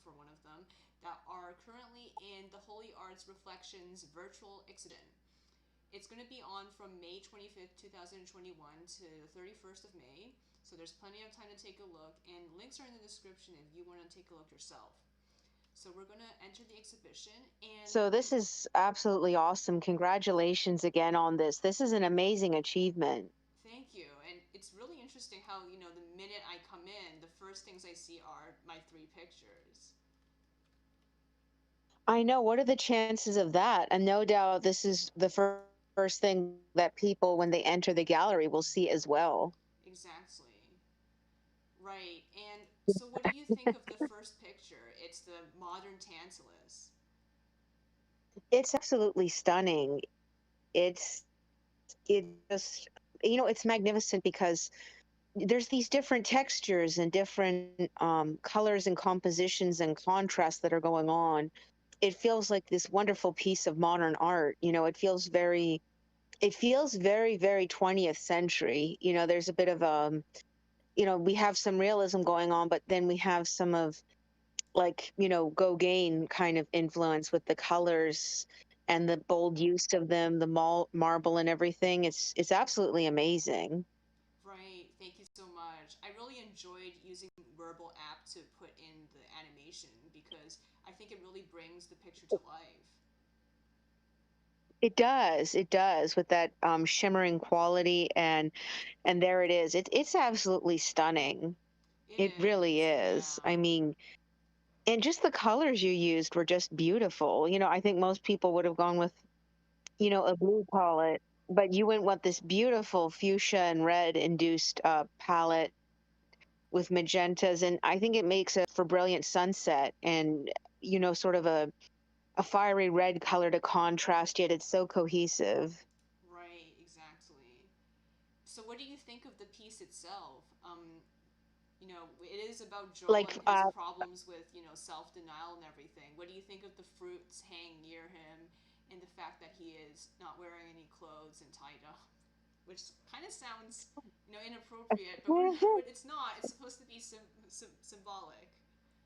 for one of them, that are currently in the Holy Arts Reflections virtual exhibit. It's going to be on from May 25th, 2021 to the 31st of May. So there's plenty of time to take a look, and links are in the description if you want to take a look yourself. So we're going to enter the exhibition, and So this is absolutely awesome. Congratulations again on this. This is an amazing achievement. thank you. And it's really interesting how, the minute I come in, the first things I see are my three pictures. I know. What are the chances of that? And no doubt this is the first thing that people, when they enter the gallery, will see as well. Exactly. Right. And so, what do you think of the first picture? It's the modern Tantalus. It's absolutely stunning. It's just, it's magnificent because there's these different textures and different colors and compositions and contrasts that are going on. It feels like this wonderful piece of modern art. It feels very, very 20th century. There's a bit of we have some realism going on, but then we have some of, like, Gauguin kind of influence with the colors and the bold use of them, the marble and everything. It's absolutely amazing. Right. Thank you so much. I really enjoyed using Verbal app to put in the animation because I think it really brings the picture to life. It does with that shimmering quality, and there it is. It's absolutely stunning. It It really is, is. yeah. I mean, and just the colors you used were just beautiful. I think most people would have gone with, a blue palette, but you went with this beautiful fuchsia and red induced palette with magentas, and I think it makes a for brilliant sunset, and sort of a fiery red color to contrast, yet it's so cohesive. Right, exactly. So, what do you think of the piece itself? It is about Joel Like and his problems with, self denial and everything. What do you think of the fruits hanging near him and the fact that he is not wearing any clothes and tied up? Which kind of sounds, inappropriate, but but it's not. It's supposed to be symbolic.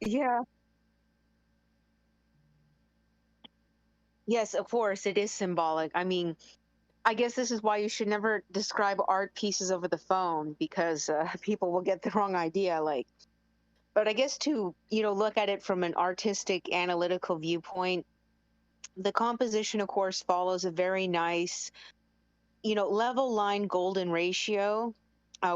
yeah. Yes, of course, it is symbolic. I mean, I guess this is why you should never describe art pieces over the phone, because people will get the wrong idea. Like, but I guess to look at it from an artistic, analytical viewpoint, the composition, of course, follows a very nice, level line golden ratio,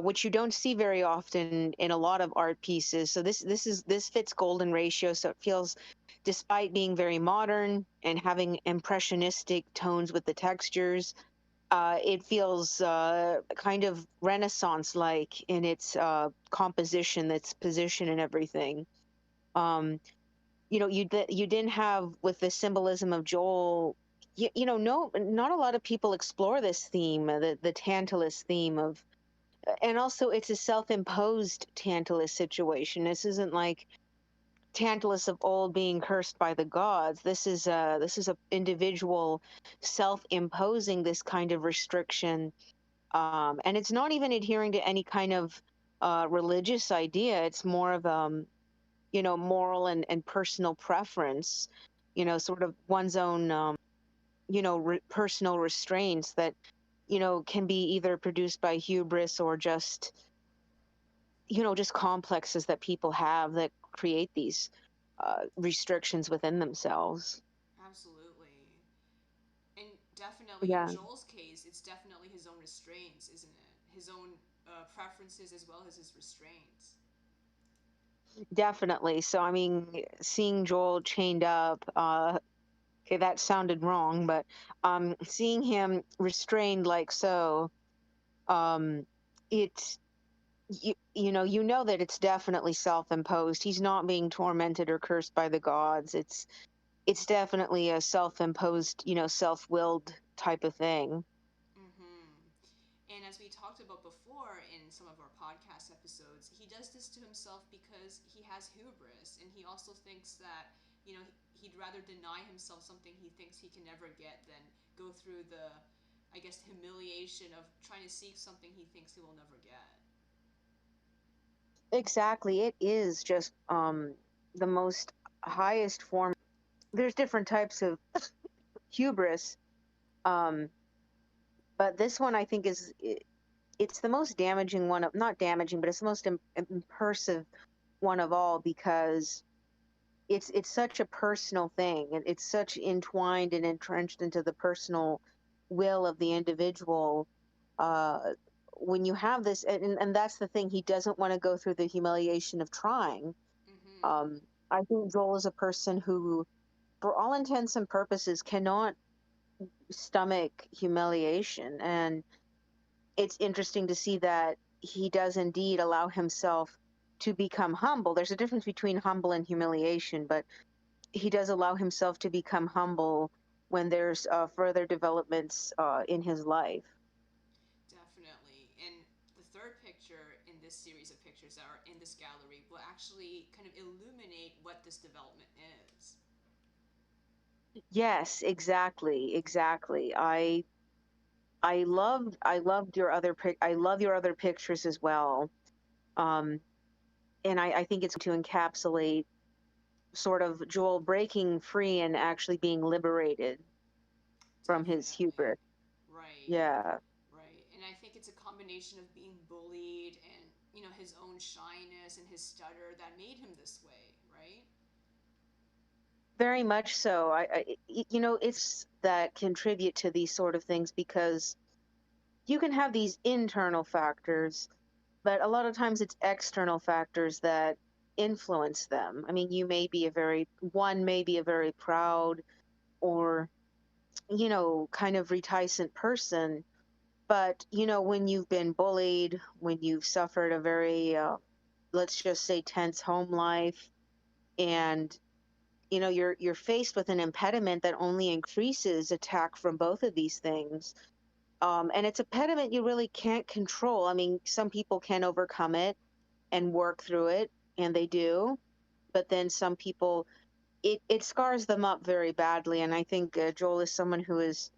which you don't see very often in a lot of art pieces. So this fits golden ratio, so it feels, despite being very modern and having impressionistic tones with the textures, it feels kind of Renaissance like in its composition, its position, and everything. Um, you didn't have with the symbolism of Joel. No, not a lot of people explore this theme, the Tantalus theme of, and also it's a self-imposed Tantalus situation. This isn't like Tantalus of old being cursed by the gods. This is a individual self-imposing this kind of restriction, and it's not even adhering to any kind of religious idea. It's more of moral and personal preference. Sort of one's own personal restraints that can be either produced by hubris or just complexes that people have that create these restrictions within themselves. Absolutely. And definitely in Yeah, Joel's case, it's definitely his own restraints, isn't it? His own preferences as well as his restraints. definitely. So, I mean, seeing Joel chained up, okay, that sounded wrong, but seeing him restrained like so, um, it you know that it's definitely self-imposed. He's not being tormented or cursed by the gods. It's definitely a self-imposed, self-willed type of thing. Mm-hmm. And as we talked about before in some of our podcast episodes, he does this to himself because he has hubris, and he also thinks that he'd rather deny himself something he thinks he can never get than go through the, I guess, humiliation of trying to seek something he thinks he will never get. Exactly. It is just the most. highest form. There's different types of hubris, um, but this one I think it's the most damaging one of, not damaging, but it's the most immersive one of all, because it's such a personal thing, and it's such entwined and entrenched into the personal will of the individual. uh when you have this, and that's the thing, he doesn't want to go through the humiliation of trying. Mm-hmm. um I think Joel is a person who, for all intents and purposes, cannot stomach humiliation. And it's interesting to see that he does indeed allow himself to become humble. There's a difference between humble and humiliation, but he does allow himself to become humble when there's further developments in his life. Definitely. And the third picture in this series of pictures that are in this gallery will actually kind of illuminate what this development is. Yes, exactly, exactly. I loved your other I love your other pictures as well. Um, and I think it's to encapsulate sort of Joel breaking free and actually being liberated from his Definitely. hubris. Right. Yeah, Right. And I think it's a combination of being bullied and, his own shyness and his stutter that made him this way, right? very much so. It's that contribute to these sort of things, because you can have these internal factors, but a lot of times it's external factors that influence them. I mean, one may be a very proud, or, kind of reticent person, but, when you've been bullied, when you've suffered a very, let's just say, tense home life, and, you're faced with an impediment that only increases attack from both of these things. And it's a pediment you really can't control. I mean, some people can overcome it and work through it, and they do. But then some people, it scars them up very badly. And I think Joel is someone who is